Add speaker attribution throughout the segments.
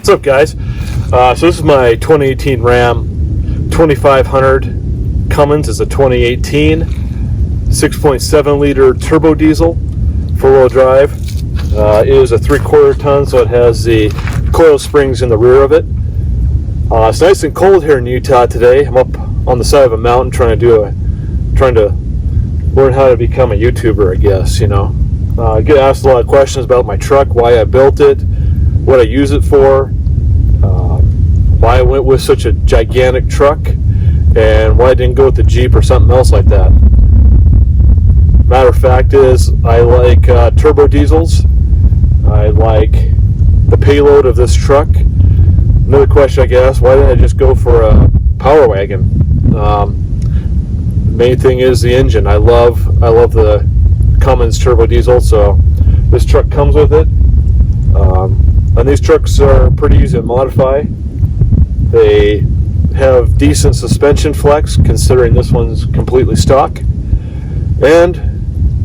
Speaker 1: What's up, guys? So this is my 2018 Ram 2500 Cummins. It's a 2018 6.7 liter turbo diesel, 4-wheel drive. It is a 3/4 ton, so it has the coil springs in the rear of it. It's nice and cold here in Utah today. I'm up on the side of a mountain trying to learn how to become a YouTuber, I guess. I get asked a lot of questions about my truck, why I built it, what I use it for, why I went with such a gigantic truck, and why I didn't go with the Jeep or something else like that. Matter of fact is, I like turbo diesels. I like the payload of this truck. Another question I get asked, why didn't I just go for a Power Wagon? The main thing is the engine. I love the Cummins turbo diesel, so this truck comes with it. And these trucks are pretty easy to modify. They have decent suspension flex, considering this one's completely stock. And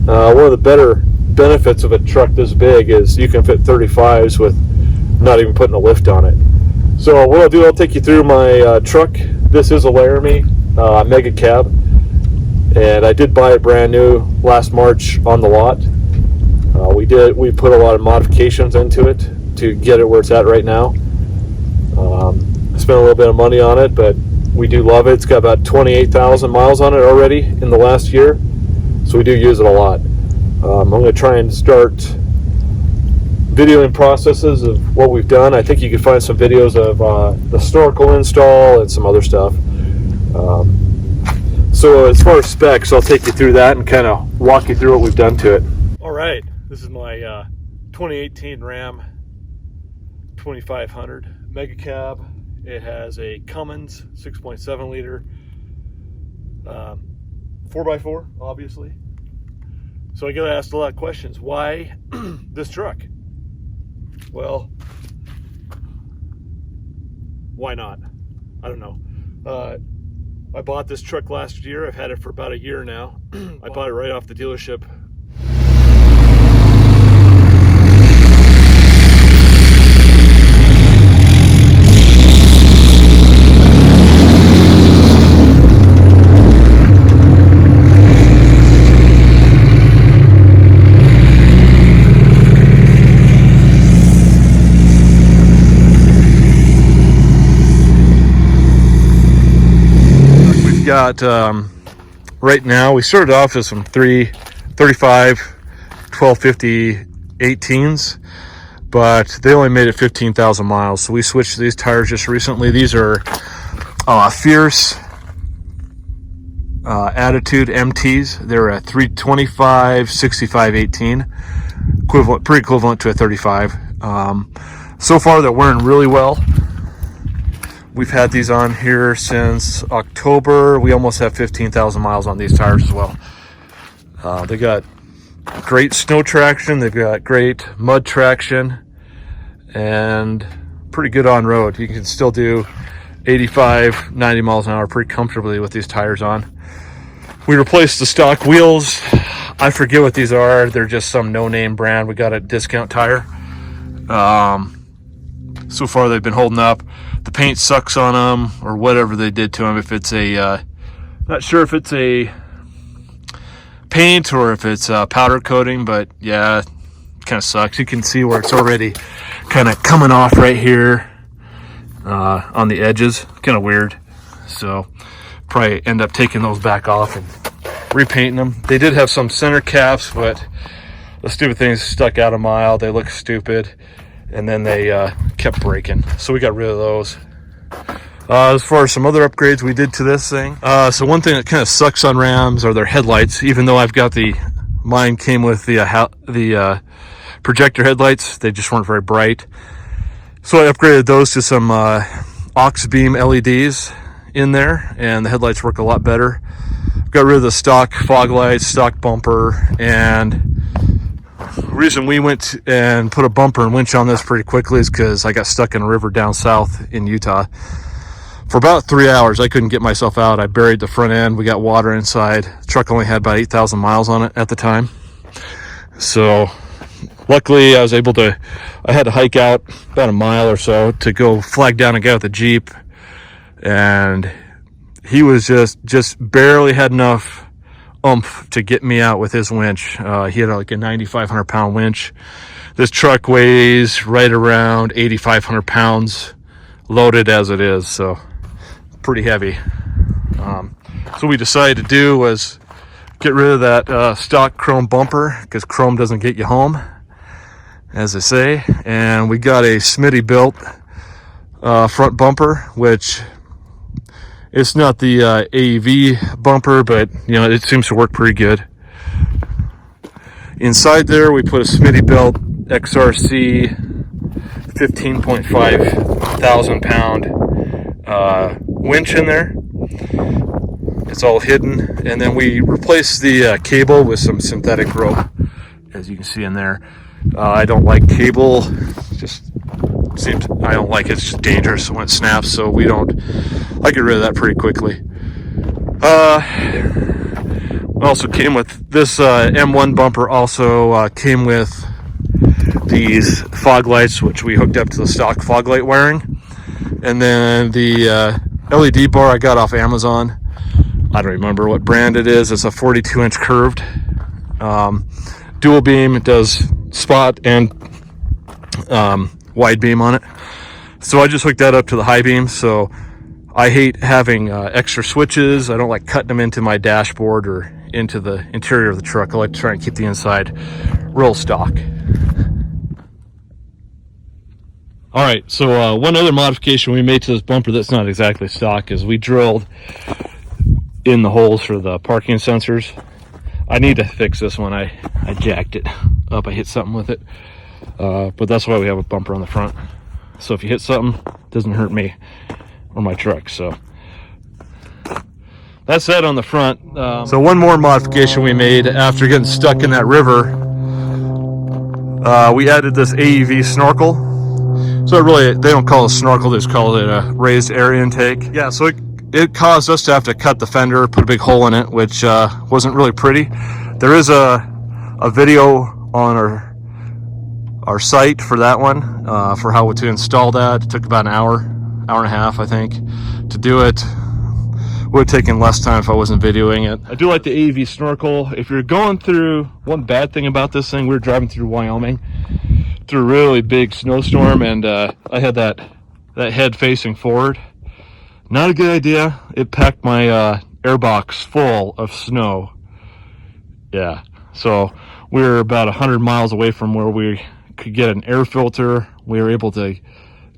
Speaker 1: one of the better benefits of a truck this big is you can fit 35s with not even putting a lift on it. So what I'll do, I'll take you through my truck. This is a Laramie Megacab, and I did buy it brand new last March on the lot. We put a lot of modifications into it to get it where it's at right now. I spent a little bit of money on it, but we do love it. It's got about 28,000 miles on it already in the last year, so we do use it a lot. I'm going to try and start videoing processes of what we've done. I think you can find some videos of the Snorkel install and some other stuff. So as far as specs, I'll take you through that and kind of walk you through what we've done to it. All right, this is my 2018 Ram 2500 Megacab. It has a Cummins 6.7 liter 4x4, obviously. So I get asked a lot of questions. Why this truck? Well, why not? I don't know. I bought this truck last year. I've had it for about a year now. I bought it right off the dealership. Got right now, we started off with some 335 1250 18s, but they only made it 15,000 miles, so we switched to these tires just recently. These are Fierce Attitude MTs. They're a 325 65 18 equivalent, pretty equivalent to a 35. So far they're wearing really well. We've had these on here since October. We almost have 15,000 miles on these tires as well. They got great snow traction. They've got great mud traction and pretty good on road. You can still do 85, 90 miles an hour pretty comfortably with these tires on. We replaced the stock wheels. I forget what these are. They're just some no-name brand. We got a discount tire. So far they've been holding up. The paint sucks on them, or whatever they did to them. If it's a not sure if it's a paint or if it's a powder coating, but yeah, it kind of sucks. You can see where it's already kind of coming off right here on the edges. Kind of weird. So probably end up taking those back off and repainting them. They did have some center caps, but the stupid things stuck out a mile. They look stupid. And then they kept breaking, so we got rid of those. As far as some other upgrades we did to this thing, so one thing that kind of sucks on Rams are their headlights. Even though I've got mine came with the projector headlights, they just weren't very bright. So I upgraded those to some aux beam LEDs in there, and the headlights work a lot better. Got rid of the stock fog lights, stock bumper, and the reason we went and put a bumper and winch on this pretty quickly is because I got stuck in a river down south in Utah. For about 3 hours, I couldn't get myself out. I buried the front end. We got water inside. The truck only had about 8,000 miles on it at the time. So Luckily, I had to hike out about a mile or so to go flag down a guy with a Jeep, and he was just barely had enough oomph to get me out with his winch. He had like a 9,500 pound winch. This truck weighs right around 8,500 pounds loaded as it is, so pretty heavy. So what we decided to do was get rid of that stock chrome bumper, because chrome doesn't get you home, as they say. And we got a Smitty built front bumper, which it's not the AEV bumper, but you know, it seems to work pretty good. Inside there we put a Smitty built XRC 15.5 thousand pound winch in there. It's all hidden, and then we replaced the cable with some synthetic rope, as you can see in there. I don't like cable, I don't like it. It's just dangerous when it snaps, so I get rid of that pretty quickly. Also came with this M1 bumper, also came with these fog lights, which we hooked up to the stock fog light wiring. And then the LED bar I got off Amazon. I don't remember what brand it is. It's a 42-inch curved dual beam. It does spot and wide beam on it. So I just hooked that up to the high beam. So I hate having extra switches. I don't like cutting them into my dashboard or into the interior of the truck. I like to try and keep the inside real stock. All right, so one other modification we made to this bumper that's not exactly stock is we drilled in the holes for the parking sensors. I need to fix this one. I jacked it up. I hit something with it. But that's why we have a bumper on the front. So if you hit something, it doesn't hurt me or my truck. So that's that on the front. So one more modification we made after getting stuck in that river. We added this AEV snorkel. So they don't call it a snorkel, they just call it a raised air intake. Yeah, so it caused us to have to cut the fender, put a big hole in it, which wasn't really pretty. There is a video on our site for that one, for how to install that. It took about an hour and a half, I think, to do it. Would have taken less time if I wasn't videoing it. I do like the AEV snorkel. If you're going through, one bad thing about this thing, we were driving through Wyoming through a really big snowstorm, and I had that head facing forward. Not a good idea. It packed my airbox full of snow. Yeah, so we were about 100 miles away from where we could get an air filter. We were able to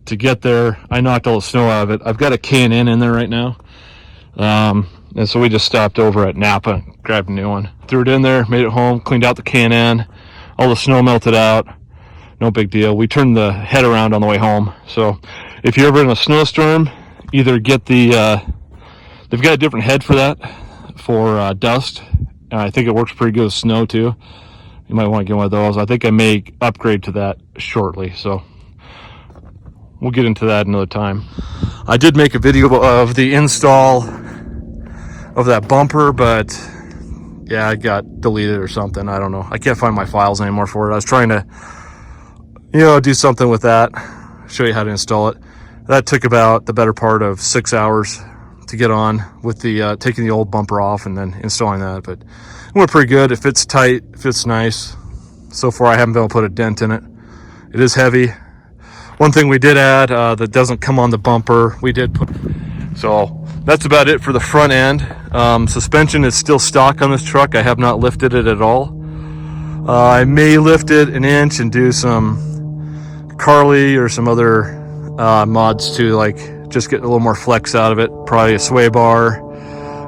Speaker 1: get there. I knocked all the snow out of it. I've got a K&N in there right now. And so we just stopped over at Napa, grabbed a new one, threw it in there, made it home, cleaned out the K&N. All the snow melted out. No big deal. We turned the head around on the way home. So if you're ever in a snowstorm, either get they've got a different head for that, for dust. I think it works pretty good with snow too. You might want to get one of those. I think I may upgrade to that shortly, so we'll get into that another time. I did make a video of the install of that bumper, but yeah, it got deleted or something. I don't know. I can't find my files anymore for it. I was trying to, do something with that, show you how to install it. That took about the better part of 6 hours to get on with the taking the old bumper off and then installing that. But it went pretty good. It fits tight, it fits nice. So far I haven't been able to put a dent in it. It is heavy. One thing we did add that doesn't come on the bumper, we did put. So that's about it for the front end. Suspension is still stock on this truck. I have not lifted it at all. I may lift it an inch and do some Carly or some other mods to like just get a little more flex out of it. Probably a sway bar,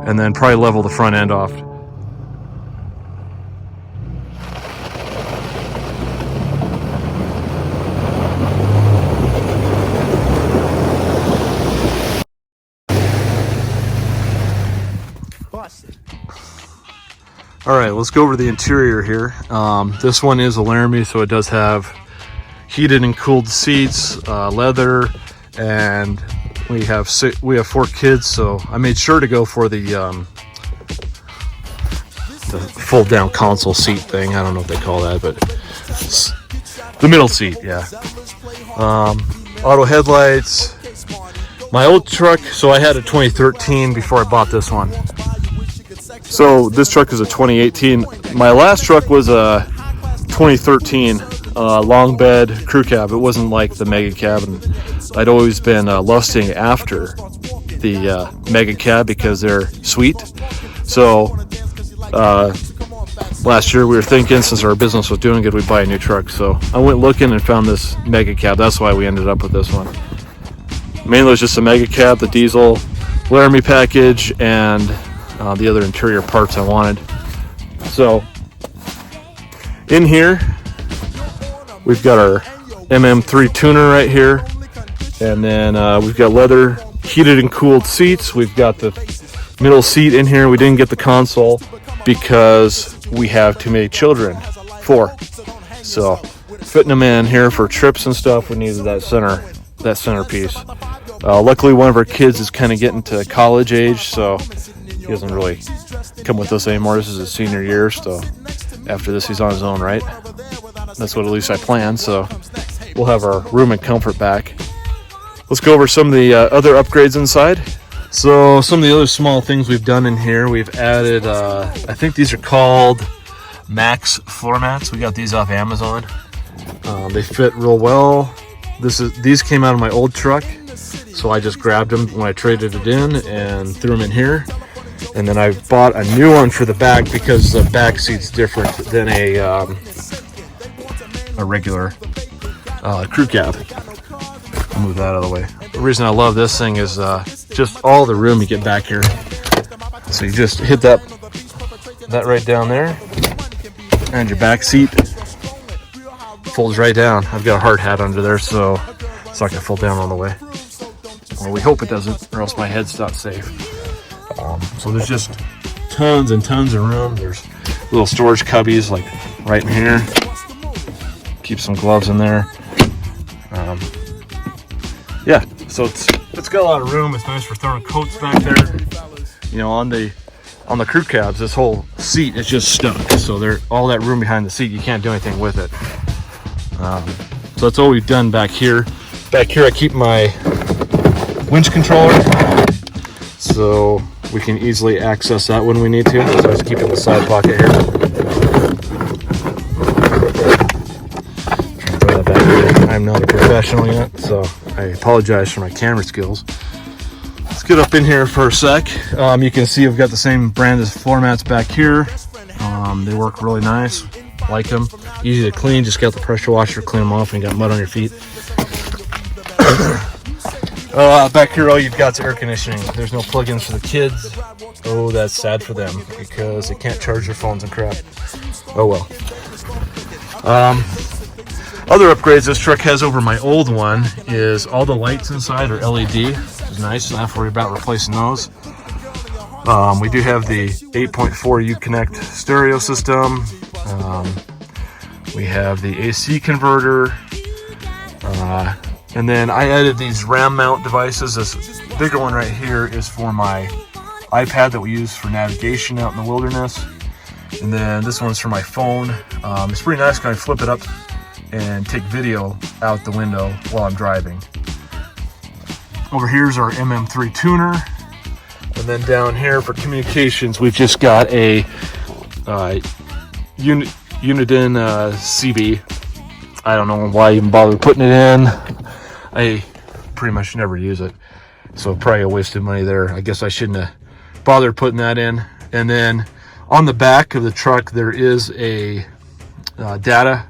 Speaker 1: and then probably level the front end off. All right, let's go over the interior here. This one is a Laramie, so it does have heated and cooled seats, leather, and we have 4 kids, so I made sure to go for the fold-down console seat thing. I don't know what they call that, but The middle seat, yeah. Auto headlights. My old truck, so I had a 2013 before I bought this one. So this truck is a 2018. My last truck was a 2013 long bed crew cab. It wasn't like the Megacab, and I'd always been lusting after the Megacab because they're sweet. So last year we were thinking, since our business was doing good, we'd buy a new truck. So I went looking and found this Megacab. That's why we ended up with this one. Mainly it was just a Megacab, the diesel, Laramie package, and the other interior parts I wanted. So in here we've got our MM3 tuner right here, and then we've got leather heated and cooled seats. We've got the middle seat in here. We didn't get the console because we have too many children, 4. So fitting them in here for trips and stuff, we needed that centerpiece. Luckily one of our kids is kind of getting to college age, so he doesn't really come with us anymore. This is his senior year, so after this he's on his own, right? That's what at least I plan, so we'll have our room and comfort back. Let's go over some of the other upgrades inside. So some of the other small things we've done in here, we've added, I think these are called Max floor mats. We got these off Amazon. They fit real well. These came out of my old truck, so I just grabbed them when I traded it in and threw them in here. And then I bought a new one for the back because the back seat's different than a regular crew cab. I'll move that out of the way. The reason I love this thing is just all the room you get back here. So you just hit that right down there, and your back seat folds right down. I've got a hard hat under there, so it's not gonna fold down all the way. Well, we hope it doesn't, or else my head's not safe. So there's just tons and tons of room. There's little storage cubbies like right in here. Keep some gloves in there. Yeah, so it's got a lot of room. It's nice for throwing coats back there. You know, on the crew cabs, this whole seat is just stuck. So all that room behind the seat, you can't do anything with it. So that's all we've done back here. Back here I keep my winch controller, so we can easily access that when we need to. So I just keep it in the side pocket here. Try to throw that back here. I'm not a professional yet, so I apologize for my camera skills. Let's get up in here for a sec. You can see I've got the same brand as floor mats back here. They work really nice. Like them. Easy to clean. Just get the pressure washer, clean them off, and you got mud on your feet. Back here, all you've got is air conditioning. There's no plugins for the kids. Oh, that's sad for them because they can't charge their phones and crap. Oh well. Other upgrades this truck has over my old one is all the lights inside are LED, which is nice. Don't have to worry about replacing those. We do have the 8.4 Uconnect stereo system. We have the AC converter. And then I added these RAM mount devices. This bigger one right here is for my iPad that we use for navigation out in the wilderness. And then this one's for my phone. It's pretty nice because I flip it up and take video out the window while I'm driving. Over here's our MM3 tuner. And then down here for communications, we've just got a Uniden CB. I don't know why I even bother putting it in. I pretty much never use it, so probably a wasted money there. I guess I shouldn't have bothered putting that in. And then on the back of the truck there is a data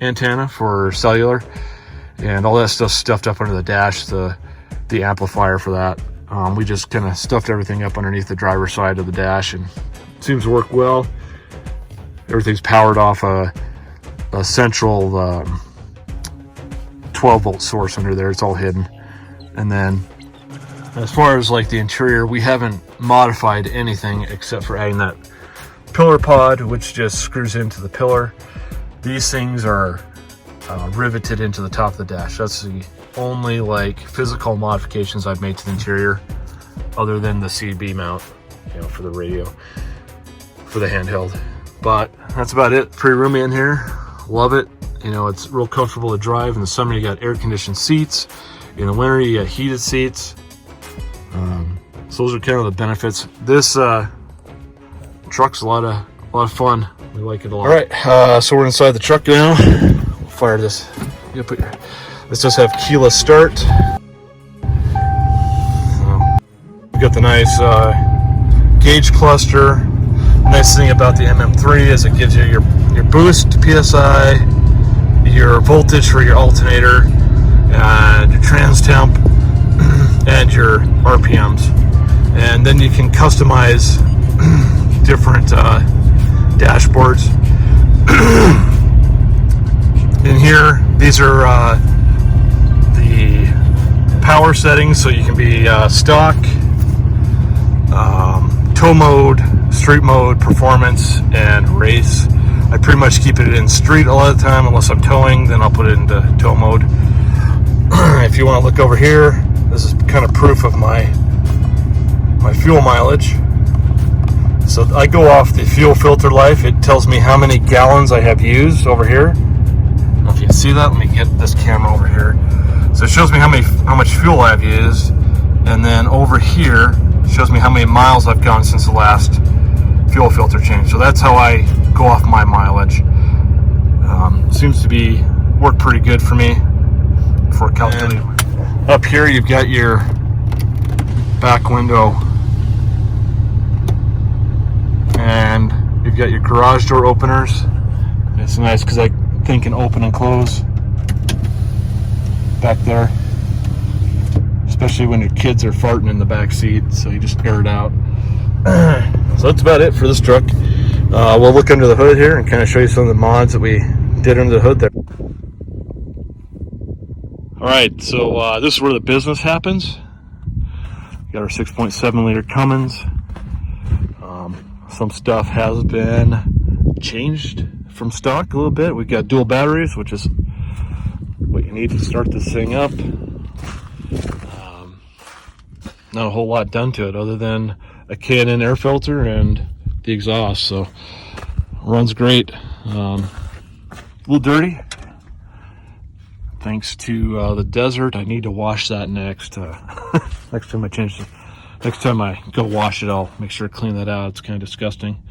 Speaker 1: antenna for cellular, and all that stuff stuffed up under the dash, the amplifier for that. We just kind of stuffed everything up underneath the driver's side of the dash, and it seems to work well. Everything's powered off a central 12-volt source under there. It's all hidden. And then as far as like the interior, we haven't modified anything except for adding that pillar pod, which just screws into the pillar. These things are riveted into the top of the dash. That's the only like physical modifications I've made to the interior, other than the CB mount, you know, for the radio, for the handheld. But that's about it. Pretty roomy in here. Love it. You know, it's real comfortable to drive. In the summer, you got air-conditioned seats. In the winter, you got heated seats. So those are kind of the benefits. This truck's a lot of fun. We like it a lot. All right, so we're inside the truck now. We'll fire this. This does have keyless start. We got the nice gauge cluster. Nice thing about the MM3 is it gives you your boost PSI, your voltage for your alternator, and your trans temp, and your RPMs. And then you can customize different dashboards. In here, these are the power settings, so you can be stock, tow mode, street mode, performance, and race. I pretty much keep it in street a lot of the time, unless I'm towing, then I'll put it into tow mode. If you want to look over here, this is kind of proof of my fuel mileage. So I go off the fuel filter life. It tells me how many gallons I have used over here. I don't know if you can see that. Let me get this camera over here. So it shows me how much fuel I've used, and then over here it shows me how many miles I've gone since the last fuel filter change. So that's how I go off my mileage. Seems to work pretty good for me for calculating. Up here you've got your back window, and you've got your garage door openers. It's nice because I can open and close back there, especially when your kids are farting in the back seat, so you just air it out. So that's about it for this truck. We'll look under the hood here and kind of show you some of the mods that we did under the hood there. All right, so this is where the business happens. We got our 6.7 liter Cummins. Some stuff has been changed from stock a little bit. We've got dual batteries, which is what you need to start this thing up. Not a whole lot done to it other than a K&N air filter and the exhaust, so runs great. A little dirty thanks to the desert. I need to wash that next next time I go wash it, I'll make sure to clean that out. It's kind of disgusting.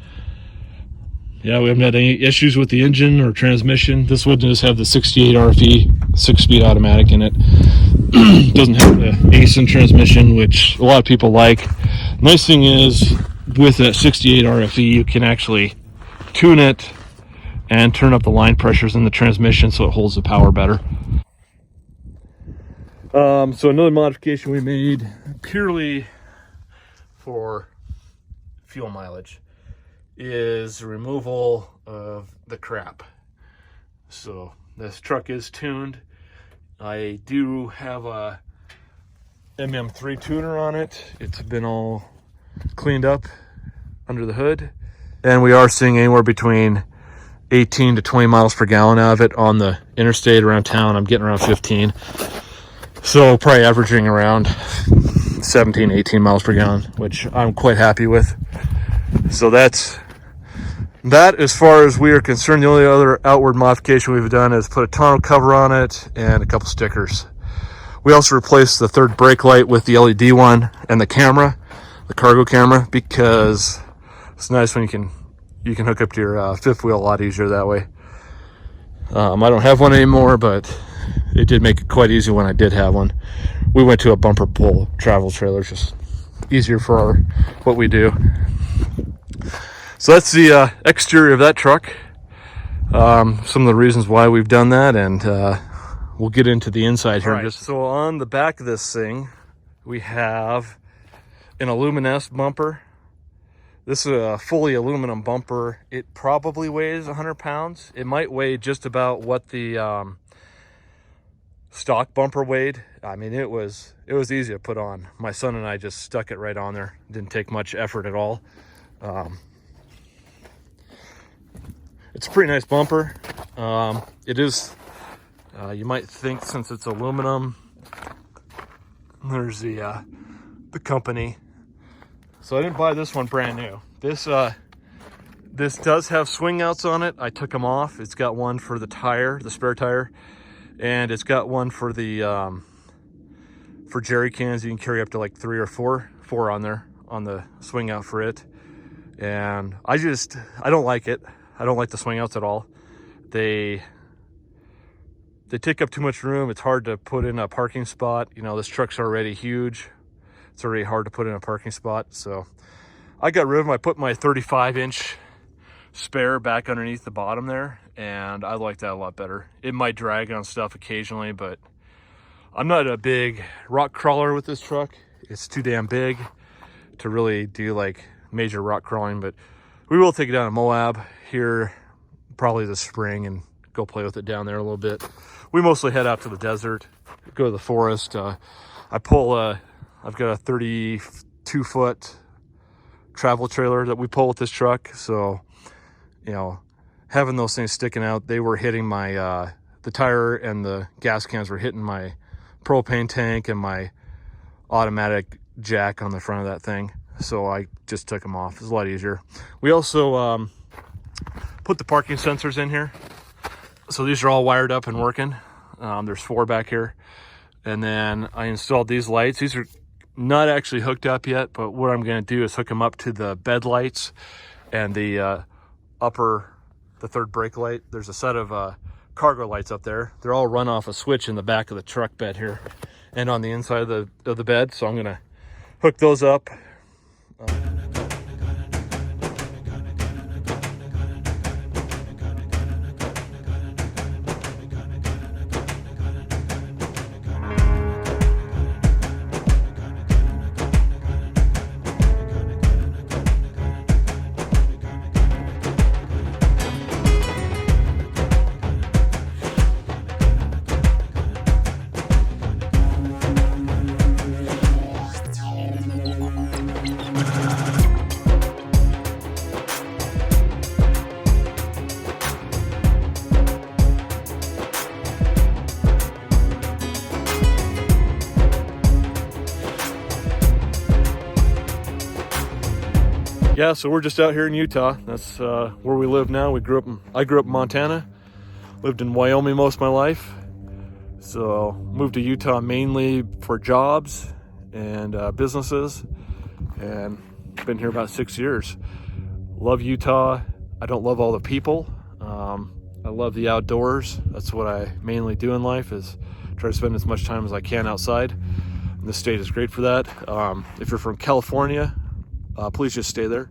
Speaker 1: Yeah, we haven't had any issues with the engine or transmission. This one does have the 68 RFE 6-speed automatic in it. Doesn't have the ASIN transmission, which a lot of people like. Nice thing is, with that 68 RFE, you can actually tune it and turn up the line pressures in the transmission so it holds the power better. So another modification we made purely for fuel mileage is removal of the crap. So this truck is tuned. I do have a MM3 tuner on it. It's been all cleaned up under the hood, and we are seeing anywhere between 18 to 20 miles per gallon out of it on the interstate around town. I'm getting around 15, so probably averaging around 17, 18 miles per gallon, which I'm quite happy with. So that's that as far as we are concerned. The only other outward modification we've done is put a tonneau cover on it and a couple stickers. We also replaced the third brake light with the LED one and the camera, the cargo camera, because it's nice when you can hook up to your fifth wheel a lot easier that way. I don't have one anymore, but it did make it quite easy when I did have one. We went to a bumper pull travel trailer, just easier for what we do. So that's the exterior of that truck. Some of the reasons why we've done that, and we'll get into the inside here. Right. So on the back of this thing, we have an aluminescent bumper. This is a fully aluminum bumper. It probably weighs 100 pounds. It might weigh just about what the stock bumper weighed. I mean, it was easy to put on. My son and I just stuck it right on there. Didn't take much effort at all. It's a pretty nice bumper. It is, you might think, since it's aluminum, there's the company. So I didn't buy this one brand new. This This does have swing outs on it. I took them off. It's got one for the tire, the spare tire, and it's got one for the for jerry cans. You can carry up to like 3 or 4 on there on the swing out for it. And I don't like it. I don't like the swing outs at all. They take up too much room. It's hard to put in a parking spot. You know, this truck's already huge. It's already hard to put in a parking spot. So I got rid of them. I put my 35-inch spare back underneath the bottom there, and I like that a lot better. It might drag on stuff occasionally, but I'm not a big rock crawler with this truck. It's too damn big to really do like major rock crawling, but we will take it down to Moab here probably this spring and go play with it down there a little bit. We mostly head out to the desert, go to the forest. I've got a 32-foot travel trailer that we pull with this truck. So, you know, having those things sticking out, they were hitting my, the tire and the gas cans were hitting my propane tank and my automatic jack on the front of that thing. So I just took them off. It's a lot easier. We also put the parking sensors in here. So these are all wired up and working. There's 4 back here. And then I installed these lights. These are not actually hooked up yet, but what I'm going to do is hook them up to the bed lights and the third brake light. There's a set of cargo lights up there. They're all run off a switch in the back of the truck bed here and on the inside of the bed. So I'm going to hook those up. Yeah, so we're just out here in Utah. That's where we live now. I grew up in Montana, lived in Wyoming most of my life. So moved to Utah mainly for jobs and businesses, and been here about 6 years. Love Utah. I don't love all the people. I love the outdoors. That's what I mainly do in life, is try to spend as much time as I can outside. And this state is great for that. If you're from California, please just stay there.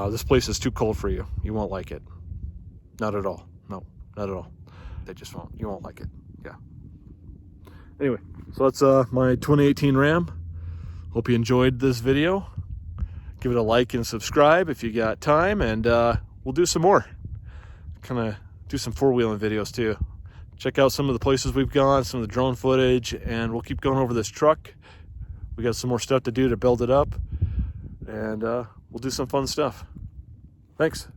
Speaker 1: This place is too cold for you. You won't like it. Not at all. No, not at all. They just won't. You won't like it. Yeah. Anyway, so that's my 2018 Ram. Hope you enjoyed this video. Give it a like and subscribe if you got time, and we'll do some more. Kind of do some four-wheeling videos too. Check out some of the places we've gone, some of the drone footage, and we'll keep going over this truck. We got some more stuff to do to build it up, and we'll do some fun stuff. Thanks.